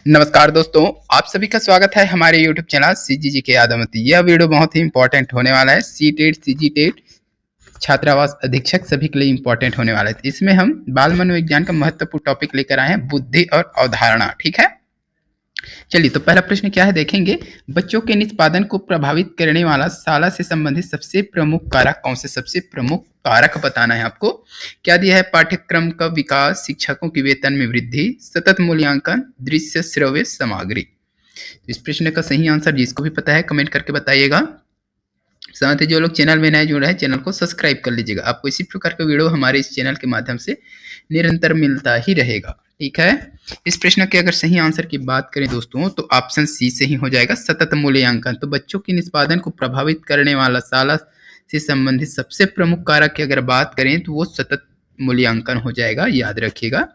नमस्कार दोस्तों, आप सभी का स्वागत है हमारे यूट्यूब चैनल सीजीजी के यादवती। यह वीडियो बहुत ही इंपॉर्टेंट होने वाला है। सीटेट, सीजीटेट, छात्रावास अधीक्षक सभी के लिए इंपॉर्टेंट होने वाला है। इसमें हम बाल मनोविज्ञान का महत्वपूर्ण टॉपिक लेकर आए हैं, बुद्धि और अवधारणा। ठीक है, चलिए तो पहला प्रश्न क्या है देखेंगे। बच्चों के निष्पादन को प्रभावित करने वाला शाला से संबंधित सबसे प्रमुख कारक कौन से? सबसे प्रमुख कारक बताना है आपको। क्या दिया है? पाठ्यक्रम का विकास, शिक्षकों की वेतन में वृद्धि, सतत मूल्यांकन, दृश्य श्रव्य सामग्री। इस प्रश्न का सही आंसर जिसको भी पता है कमेंट करके बताइएगा। साथ ही जो लोग चैनल में नए जुड़ रहे हैं चैनल को सब्सक्राइब कर लीजिएगा। आपको इसी प्रकार का वीडियो हमारे इस चैनल के माध्यम से निरंतर मिलता ही रहेगा। ठीक है, इस प्रश्न के अगर सही आंसर की बात करें दोस्तों तो ऑप्शन सी सही हो जाएगा, सतत मूल्यांकन। तो बच्चों के निष्पादन को प्रभावित करने वाला शाला से संबंधित सबसे प्रमुख कारक की अगर बात करें तो वो सतत मूल्यांकन हो जाएगा, याद रखिएगा।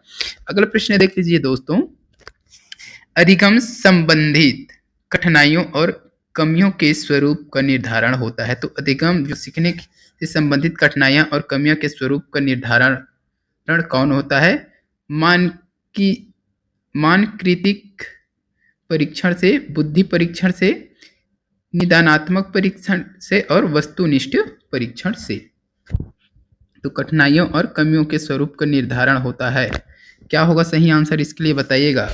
अगला प्रश्न देख लीजिए दोस्तों। अधिगम संबंधित कठिनाइयों और कमियों के स्वरूप का निर्धारण होता है। तो अधिगम जो सीखने से संबंधित कठिनाइयां और कमियों के स्वरूप का निर्धारण कौन होता है? मानकृतिक परीक्षण से, बुद्धि परीक्षण से, निदानात्मक परीक्षण से और वस्तुनिष्ठ परीक्षण से। तो कठिनाइयों और कमियों के स्वरूप का निर्धारण होता है। क्या होगा सही आंसर इसके लिए बताइएगा।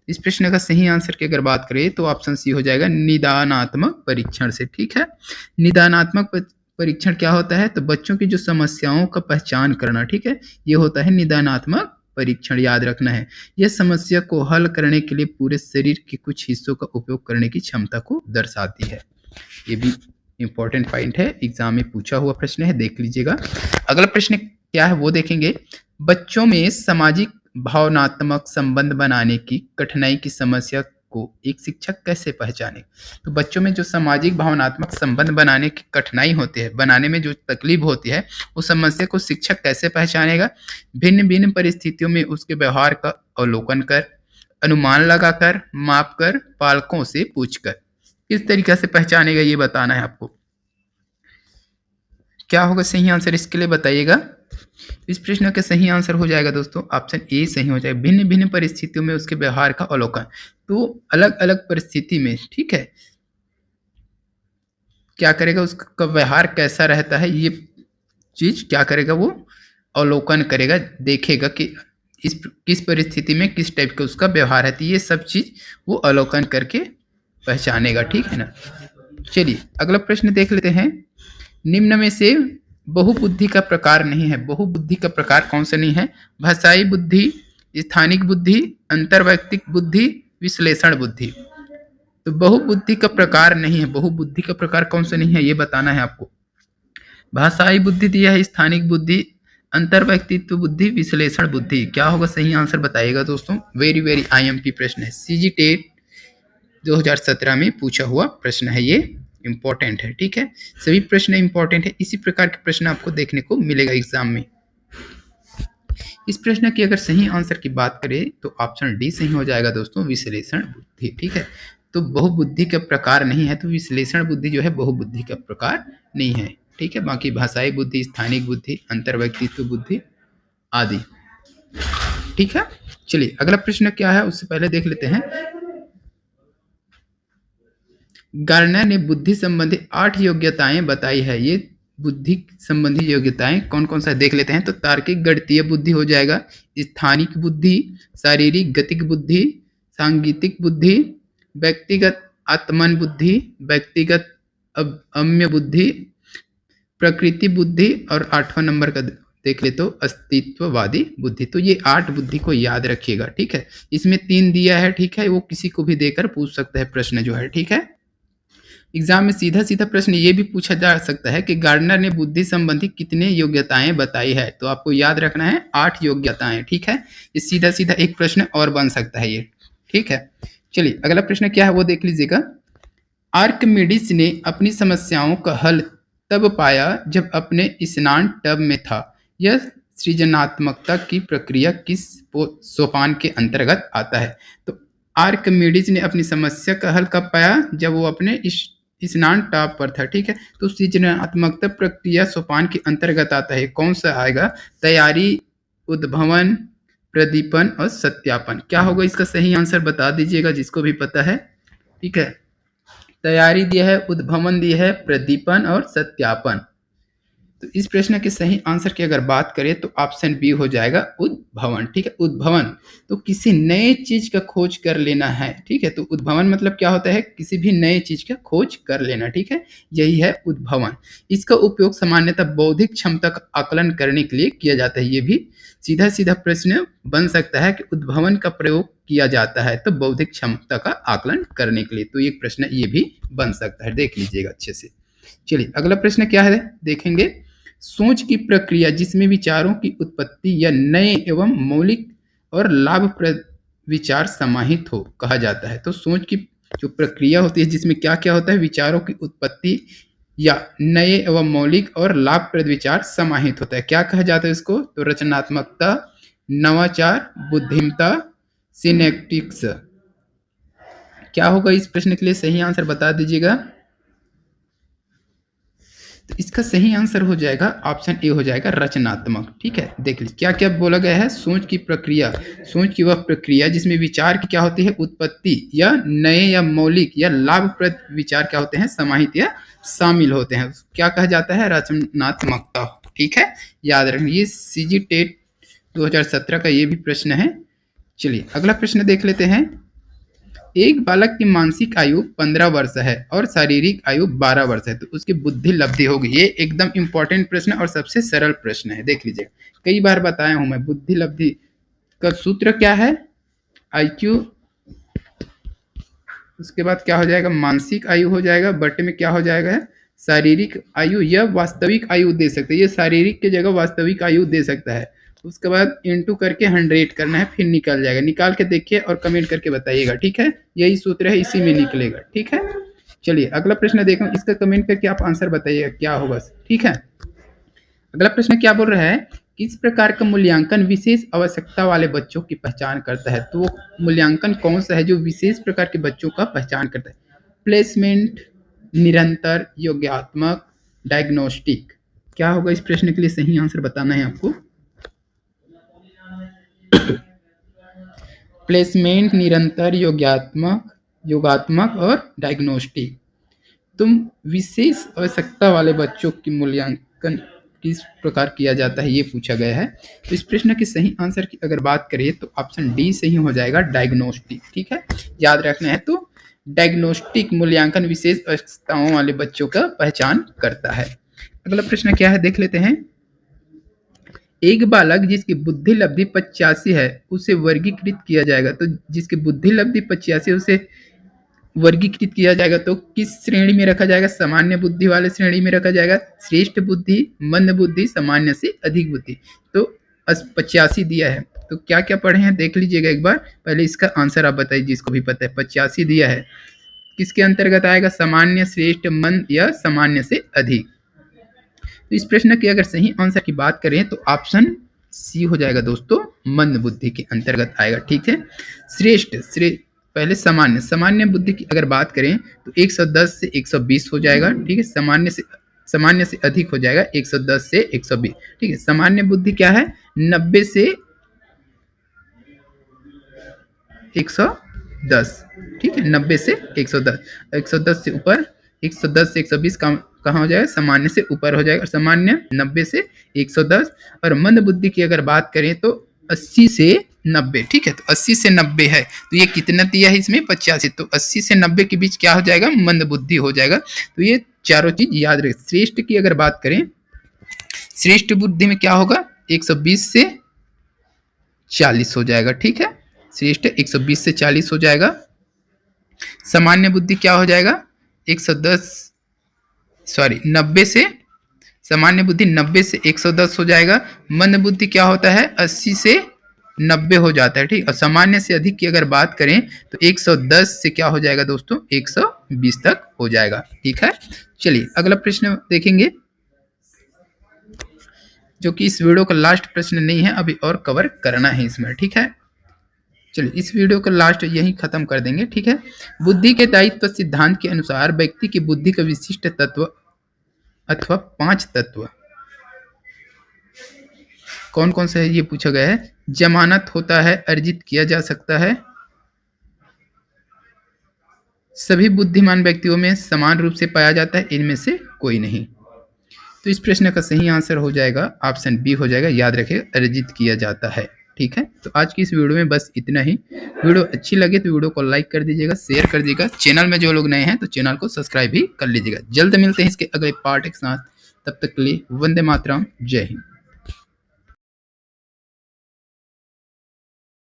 इस प्रश्न का सही आंसर की अगर बात करें तो ऑप्शन सी हो जाएगा, निदानात्मक परीक्षण से। ठीक है, निदानात्मक परीक्षण क्या होता है? तो बच्चों की जो समस्याओं का पहचान करना। ठीक है, ये होता है निदानात्मक परीक्षण, याद रखना है। यह समस्या को हल करने के लिए पूरे शरीर के कुछ हिस्सों का उपयोग करने की क्षमता को दर्शाती है। ये भी इंपॉर्टेंट पॉइंट है, एग्जाम में पूछा हुआ प्रश्न है, देख लीजिएगा। अगला प्रश्न क्या है वो देखेंगे। बच्चों में सामाजिक भावनात्मक संबंध बनाने की कठिनाई की समस्या को एक शिक्षक कैसे पहचाने? तो बच्चों में जो सामाजिक भावनात्मक संबंध बनाने की कठिनाई होती है, बनाने में जो तकलीफ होती है, उस समस्या को शिक्षक कैसे पहचानेगा? भिन्न भिन्न परिस्थितियों में उसके व्यवहार का अवलोकन कर, अनुमान लगाकर, माप कर, पालकों से पूछकर। किस तरीके से पहचानेगा ये बताना है आपको। क्या होगा सही आंसर इसके लिए बताइएगा। इस प्रश्न का सही आंसर हो जाएगा दोस्तों ऑप्शन ए सही हो जाएगा, भिन्न भिन्न परिस्थितियों में उसके व्यवहार का अवलोकन। तो अलग अलग परिस्थिति में, ठीक है, क्या करेगा, उसका व्यवहार कैसा रहता है, ये चीज क्या करेगा, वो अवलोकन करेगा, देखेगा कि किस परिस्थिति में किस टाइप का उसका व्यवहार है। तो ये सब चीज वो अवलोकन करके पहचानेगा। ठीक है ना। चलिए अगला प्रश्न देख लेते हैं। निम्न में से बहुबुद्धि का प्रकार नहीं है। बहुबुद्धि का प्रकार कौन सा नहीं है? भाषाई बुद्धि, स्थानिक बुद्धि, अंतर्वैयक्तिक बुद्धि, विश्लेषण बुद्धि। तो बहुबुद्धि का प्रकार नहीं है। बहुबुद्धि का प्रकार कौन सा नहीं है ये बताना है आपको। भाषाई बुद्धि दिया है, स्थानिक बुद्धि, अंतर्वैयक्तित्व बुद्धि, विश्लेषण बुद्धि। क्या होगा सही आंसर बताइएगा दोस्तों। वेरी वेरी आईएमपी प्रश्न है, सीजी टेट 2017 में पूछा हुआ प्रश्न है, ये इंपॉर्टेंट है। ठीक है, सभी प्रश्न इंपॉर्टेंट है, इसी प्रकार के प्रश्न आपको देखने को मिलेगा एग्जाम में। इस प्रश्न की अगर सही आंसर की बात करें तो ऑप्शन डी सही हो जाएगा दोस्तों, विश्लेषण बुद्धि। ठीक है, तो बहुबुद्धि का प्रकार नहीं है, तो विश्लेषण बुद्धि जो है बहुबुद्धि का प्रकार नहीं है। ठीक है, बाकी भाषाई बुद्धि, स्थानिक बुद्धि, अंतर्वैयक्तित्व बुद्धि आदि। ठीक है, चलिए अगला प्रश्न क्या है उससे पहले देख लेते हैं। गार्डनर ने बुद्धि संबंधी 8 योग्यताएं बताई है। ये बुद्धि संबंधी योग्यताएं कौन कौन सा देख लेते हैं। तो तार्किक गणितीय बुद्धि हो जाएगा, स्थानिक बुद्धि, शारीरिक गतिक बुद्धि, सांगीतिक बुद्धि, व्यक्तिगत आत्मन बुद्धि, व्यक्तिगत अम्य बुद्धि, प्रकृति बुद्धि, और 8वां नंबर का देख ले तो अस्तित्ववादी बुद्धि। तो ये 8 बुद्धि को याद रखिएगा। ठीक है, इसमें 3 दिया है। ठीक है, वो किसी को भी देकर पूछ सकता है प्रश्न जो है। ठीक है, एग्जाम में सीधा सीधा प्रश्न ये भी पूछा जा सकता है कि गार्डनर ने बुद्धि संबंधी कितने योग्यताएं बताई है। तो आपको याद रखना है 8 योग्यताएं। ठीक है, ये सीधा सीधा एक प्रश्न और बन सकता है ये। ठीक है, चलिए अगला प्रश्न क्या है वो देख लीजिएगा। आर्किमिडीज ने अपनी समस्याओं का हल तब पाया जब अपने स्नान टब में था। यह सृजनात्मकता की प्रक्रिया किस सोपान के अंतर्गत आता है? तो आर्किमिडीज ने अपनी समस्या का हल कब पाया? जब वो अपने स्नान टब पर था। ठीक है, तो सृजनात्मकता प्रक्रिया सोपान के अंतर्गत आता है। कौन सा आएगा? तैयारी, उद्भवन, प्रदीपन और सत्यापन। क्या होगा इसका सही आंसर बता दीजिएगा जिसको भी पता है। ठीक है, तैयारी दिया है, उद्भवन दिया है, प्रदीपन और सत्यापन। तो इस प्रश्न के सही आंसर की अगर बात करें तो ऑप्शन बी हो जाएगा उद्भवन। ठीक है, उद्भवन तो किसी नए चीज का खोज कर लेना है। ठीक है, तो उद्भवन मतलब क्या होता है, किसी भी नए चीज का खोज कर लेना। ठीक है, यही है उद्भवन। इसका उपयोग सामान्यतः बौद्धिक क्षमता का आकलन करने के लिए किया जाता है। ये भी सीधा सीधा प्रश्न बन सकता है कि उद्भवन का प्रयोग किया जाता है तो बौद्धिक क्षमता का आकलन करने के लिए, तो एक प्रश्न ये भी बन सकता है, देख लीजिएगा अच्छे से। चलिए अगला प्रश्न क्या है देखेंगे। सोच की प्रक्रिया जिसमें विचारों की उत्पत्ति या नए एवं मौलिक और लाभप्रद विचार समाहित हो कहा जाता है। तो सोच की जो प्रक्रिया होती है जिसमें क्या क्या होता है, विचारों की उत्पत्ति या नए एवं मौलिक और लाभप्रद विचार समाहित होता है, क्या कहा जाता है इसको, तो रचनात्मकता, नवाचार, बुद्धिमत्ता, सिनेप्टिक्स। क्या होगा इस प्रश्न के लिए सही आंसर बता दीजिएगा। तो इसका सही आंसर हो जाएगा ऑप्शन ए हो जाएगा रचनात्मक। ठीक है, देख लीजिए क्या क्या बोला गया है। सोच की प्रक्रिया, सोच की वह प्रक्रिया जिसमें विचार की क्या होती है, उत्पत्ति या नए या मौलिक या लाभप्रद विचार क्या होते हैं, समाहित या शामिल होते हैं, क्या कहा जाता है, रचनात्मकता। ठीक है, याद रखना, ये सीजी टेट 2017 का ये भी प्रश्न है। चलिए अगला प्रश्न देख लेते हैं। एक बालक की मानसिक आयु 15 वर्ष है और शारीरिक आयु 12 वर्ष है, तो उसकी बुद्धि लब्धि होगी। ये एकदम इंपॉर्टेंट प्रश्न और सबसे सरल प्रश्न है, देख लीजिए, कई बार बताया हूं मैं। बुद्धि लब्धि का सूत्र क्या है, IQ, उसके बाद क्या हो जाएगा, मानसिक आयु हो जाएगा, बटे में क्या हो जाएगा, शारीरिक आयु या वास्तविक आयु दे सकते हैं, ये शारीरिक की जगह वास्तविक आयु दे सकता है। उसके बाद इंटू करके 100 करना है, फिर निकल जाएगा। निकाल के देखिए और कमेंट करके बताइएगा। ठीक है, यही सूत्र है, इसी में निकलेगा। ठीक है, चलिए अगला प्रश्न देखो, इसका कमेंट करके आप आंसर बताइएगा क्या होगा। ठीक है, अगला प्रश्न क्या बोल रहा है, किस प्रकार का मूल्यांकन विशेष आवश्यकता वाले बच्चों की पहचान करता है। तो वो मूल्यांकन कौन सा है जो विशेष प्रकार के बच्चों का पहचान करता है, प्लेसमेंट, निरंतर, योग्यात्मक, डायग्नोस्टिक। क्या होगा इस प्रश्न के लिए सही आंसर बताना है आपको। प्लेसमेंट, निरंतर, योगात्मक और डायग्नोस्टिक। तुम विशेष आवश्यकता वाले बच्चों की मूल्यांकन किस प्रकार किया जाता है, ये पूछा गया है। तो इस प्रश्न के सही आंसर की अगर बात करें तो ऑप्शन डी सही हो जाएगा, डायग्नोस्टिक। ठीक है, याद रखना है, तो डायग्नोस्टिक मूल्यांकन विशेष आवश्यकताओं वाले बच्चों का पहचान करता है। अगला प्रश्न क्या है देख लेते हैं। एक बालक जिसकी बुद्धि लब्धि 85 है उसे वर्गीकृत किया जाएगा। तो जिसकी बुद्धि लब्धि 85 उसे वर्गीकृत किया जाएगा तो किस श्रेणी में रखा जाएगा, सामान्य बुद्धि वाले श्रेणी में रखा जाएगा, श्रेष्ठ बुद्धि, मंद बुद्धि, सामान्य से अधिक बुद्धि। तो 85 दिया है, तो क्या क्या पढ़े हैं देख लीजिएगा एक बार। पहले इसका आंसर आप बताइए जिसको भी पता है। 85 दिया है, किसके अंतर्गत आएगा, सामान्य, श्रेष्ठ, मंद या सामान्य से अधिक। तो इस प्रश्न की अगर सही आंसर की बात करें तो ऑप्शन सी हो जाएगा दोस्तों, मंद बुद्धि के अंतर्गत आएगा। ठीक है, श्रेष्ठ, पहले सामान्य, सामान्य बुद्धि की अगर बात करें तो 110 से 120 हो जाएगा। ठीक है, सामान्य से अधिक हो जाएगा 110 से 120। ठीक है, सामान्य बुद्धि क्या है, 90 से 110। ठीक है, 90 से 110, 110 से ऊपर, 110 से 120 कहाँ हो जाएगा, सामान्य से ऊपर हो जाएगा। सामान्य 90 से 110। और मंद बुद्धि की अगर बात करें तो 80 से 90। ठीक है, तो 80 से 90 है, तो ये कितना दिया है इसमें, 85। तो 80 से 90 के बीच क्या हो जाएगा, मंद बुद्धि हो जाएगा। तो ये चारों चीज याद रखें। श्रेष्ठ की अगर बात करें, श्रेष्ठ बुद्धि में क्या होगा, 120 से 40 हो जाएगा। ठीक है, श्रेष्ठ 120 से 40 हो जाएगा। सामान्य बुद्धि क्या हो जाएगा, 90 से, सामान्य बुद्धि 90 से 110 हो जाएगा। मंद बुद्धि क्या होता है, 80 से 90 हो जाता है। ठीक, और सामान्य से अधिक की अगर बात करें तो 110 से क्या हो जाएगा दोस्तों, 120 तक हो जाएगा। ठीक है, चलिए अगला प्रश्न देखेंगे जो कि इस वीडियो का लास्ट प्रश्न नहीं है, अभी और कवर करना है इसमें। ठीक है, चलिए इस वीडियो का लास्ट यही खत्म कर देंगे। ठीक है, बुद्धि के दायित्व सिद्धांत के अनुसार व्यक्ति की बुद्धि का विशिष्ट तत्व अथवा 5 तत्व कौन कौन सा है ये पूछा गया है। जमानत होता है, अर्जित किया जा सकता है, सभी बुद्धिमान व्यक्तियों में समान रूप से पाया जाता है, इनमें से कोई नहीं। तो इस प्रश्न का सही आंसर हो जाएगा ऑप्शन बी हो जाएगा। याद रखिए, अर्जित किया जाता है। ठीक है, तो आज की इस वीडियो में बस इतना ही। वीडियो अच्छी लगे तो वीडियो को लाइक कर दीजिएगा, शेयर कर दीजिएगा। चैनल में जो लोग नए हैं तो चैनल को सब्सक्राइब भी कर लीजिएगा। जल्द मिलते हैं इसके अगले पार्ट के साथ, तब तक के लिए वंदे मातरम, जय हिंद।